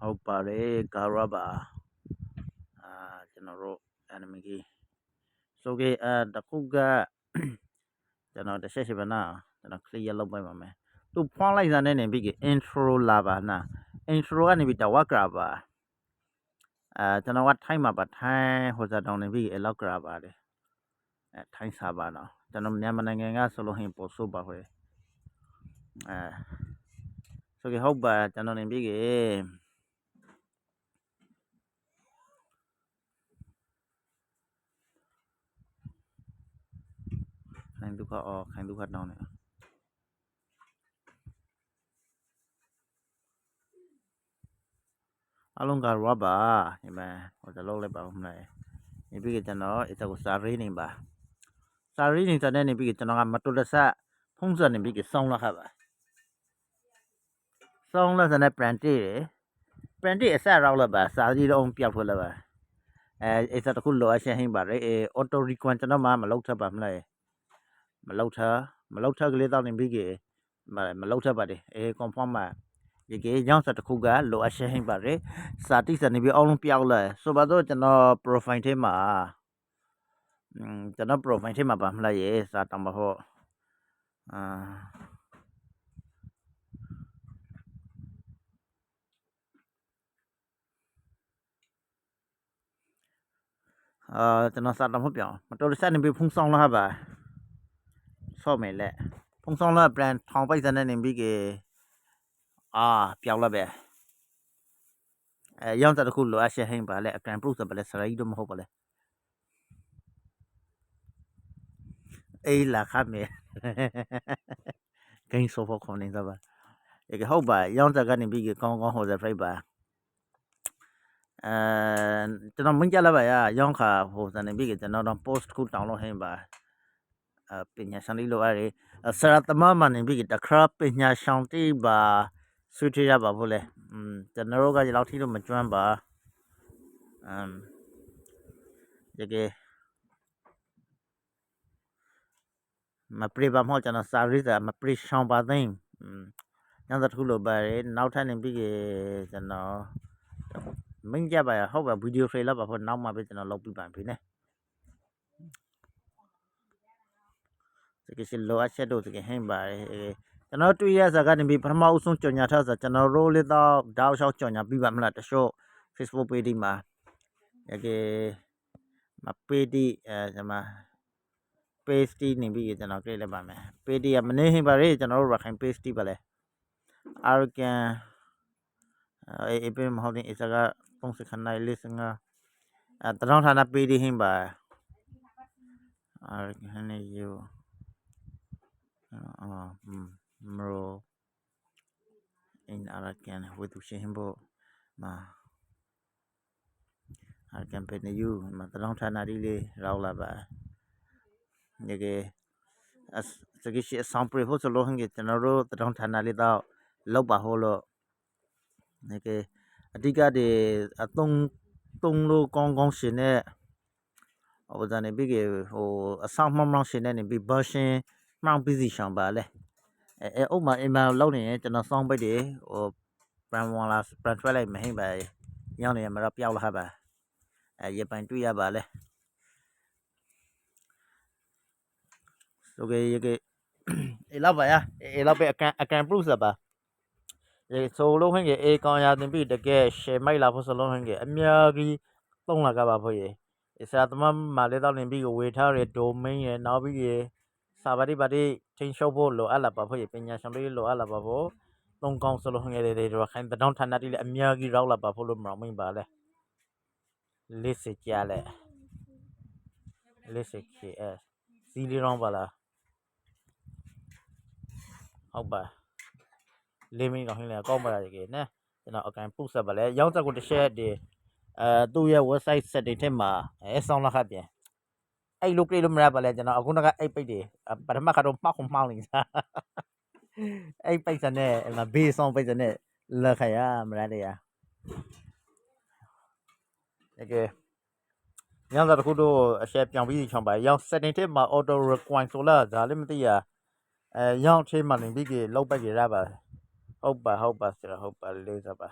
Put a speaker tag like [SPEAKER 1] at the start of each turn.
[SPEAKER 1] ဟုတ်ပါတယ်ကာရပါကျွန်တော်တို့ enemy ကြီးဆိုကေတခုကကျွန်တော်တစ်ချက်ရှိပါနာကျွန်တော် clear လုပ်ပေးပါမယ်သူဖွင့်လိုက်တဲ့နေပြီးက intro လာပါနာ intro ကနေပြီးတော့ဝကရပါကျွန်တော်ကထိုင်းမှာပါထိုင်းဟိုစားတောင်းနေပြီးအလောက်ကရပါတယ်ထိုင်းစားပါတော့ကျွန်တော်မြန်မာနိုင်ငံကဆိုလို့ဟင်ပို့ဆိုပါခွေဆိုကေဟုတ်ပါကျွန်တော်နေပြီးကခိုင်ဒုက္ခခိုင်ဒုက္ခတောင်းနေအလုံးကရပါဒီမှာဟိုတလုံးလိုက်ပါဦးမလားနေပြီးကကျွန်တော်အစကိုစာရေးနေပါစာရေးနေတဲ့နေပြီးကကျွန်တော်ကမတူတဆဖုံးစနေပြီးကစောင်းလာခပါစောင်းလာစနေပြန်တီပြန်တီအစရောက်လာပါစာကြီးတော့ပြောက်ထွက်လာပါအစတခုလောအရှင်းဟင်းပါလေအော်တိုရီကွန်ကျွန်တော်မှမလောက်ထပ်ပါမလားမလောက်ထကလေးတောင်းနေပြီးကမလောက်ထပ်ပါတယ်confirm မှာဒီကေကြောင့်စတခုကလိုအပ်ရှင်းပါတယ်စာတိစနေပြီးအောင်လုံးပြောက်လာဆိုပါတော့ကျွန်တော် profile ထဲမှာကျွန်တော် profile ထဲမှာပါမလားရေစာတောင်းပါဟုတ်ကျွန်တော်စာတောင်းဖို့ပြောင်းမတော်စနေပြီးဖုန်းဆောင်လာပါဆော့မယ်လက်ဖုန်းဆောင်လာ brand ထောင်ပိုက်စနေနေပြီးကေပြောင်းလာပဲရောင်းတတခုလိုအပ်ရှင်းပါလေအကန် proof ဆိုပါလေစရိုက်တော့မဟုတ်ပါလေအေးလာခတ်မယ်ဂိမ်းဆိုဖို့ခေါင်းနေတာပါအေးဟုတ်ပါရောင်းတကနေပြီးကောင်းကောင်းဟိုစားဖိုက်ပါကျွန်တော်မင်းကြလာပါရရောင်းခါဟိုစားနေပြီးကျွန်တော်တော့ post ခုတောင်းလို့ဟင်းပါပညာရှင်လေးလိုအဲ့ဆရာသမားမှနေပြီးတခါပညာရှင်တိပါဆွေးထရပါဖို့လေကျွန်တော်တို့ကဒီလောက်ထိတော့မကျွမ်းပါတကယ်မပရိပါမောကျွန်တော်စာရေးစာမပရိရှောင်းပါသိမ်းညတခုလိုပါတယ်နောက်ထပ်နေပြီးကျွန်တော်မင်းကြပါရဟုတ်ပါဗီဒီယိုဖေးလာပါဖို့နောက်မှပဲကျွန်တော်လုပ်ပြပါပြီနဲ့တကယ်ရှင်လိုအပ်ချက်တို့တကယ်ဟင်းပါတယ်ကျွန်တော်တွေ့ရစကားနေပြီးပထမအဆုံးကြော်ညာထားဆိုကျွန်တော်တို့လေးတော့တောက်လျှောက်ကြော်ညာပြီးပါမလားတချို့ Facebook page မှာတကယ်မ page ကျွန်မ page နေပြီးကျွန်တော်ကြည့်လိုက်ပါမယ် page ကမနေဟင်းပါလေကျွန်တော်တို့ရခိုင် page ပါလေarrogant အေးပဲမဟုတ်ရင်အစကပုံစံခဏလေးစငါတရောင်းဌာန page ဟင်းပါ arrogant နေယူmro in arrogant with ushin bo ma arrogant ပဲနေယူမတရောင်းဌာနလေးရောက်လာပါတကယ်စကိရှိအဆောင်ပြဖို့ဆိုလို့ဟင်ကျွန်တော်တို့တရောင်းဌာနလေးတော့လောက်ပါဟိုလို့တကယ်အဓိကတွေသုံးလို့ကောင်းကောင်းရှင်နဲ့ဟိုဇာနေပြီးဟိုအဆောင်မှောင်ရှင်နဲ့နေပြီး version မှောင်ပြီးစီရှောင်းပါလေဥပမာအင်မာလောက်နေကျွန်တော်စောင်းပိတ်တယ်ဟို brand 1လား brand 12လိုက်မဟိပါရောင်းနေမှာတော့ပြောက်လာပါရပိုင်တွေ့ရပါလေโอเคလောက်ပါရလောက်ပဲအကန် proof စပါဆိုလို့ဟင်အေကောင်ရတင်ပြီးတကယ် share မိုက်လာဖို့ဆိုလို့ဟင်အများကြီးသုံးလာကြပါဖို့ရေဆရာသမားမာလေးတော့နေပြီးဝေထားရ domain ရနောက်ပြီးစာပါတိပါတိချင်းရှုပ်ဖို့လိုအပ်လာပါဖို့ပညာရှင်လေးလိုအပ်လာပါဖို့သုံးကောင်းဆိုလို့ဟင်တွေခိုင်တောင်းဌာနတိလည်းအများကြီးရောက်လာပါဖို့လို့မအောင်မင်းပါလေလေးစကြလဲလေးစ KS စီလီရောင်းပါလားဟုတ်ပါလေးမင်းကောင်းဟင်းလေကောင်းပါလားတကယ်နော်ကျွန်တော်အကန်ပုတ်ဆက်ပါလေရောင်းသက်ကိုတစ်ချက်တည်းသူ့ရဲ့ website setting ထဲမှာဆောင်းလာခပ်ပြန်အဲ့လိုကြည့်လို့မရပါလေကျွန်တော်အခုကအဲ့ပိတ်တယ်ပထမကတော့ပောက်ခုံမှောင်းနေစားအဲ့ပိတ်စနဲ့ဘေးဆောင်ပိတ်စနဲ့လက်ခရမရတဲ့ရတကယ်ညောင်းတခုတော့အရှက်ပြောင်ပြီးချောင်းပါရောင်း setting ထဲမှာ auto require ဆိုလာဒါလည်းမသိရရောင်းထဲမှာနေပြီးလောက်ပိုက်ကြရပါဟုတ်ပါဆရာဟုတ်ပါလေးစားပါ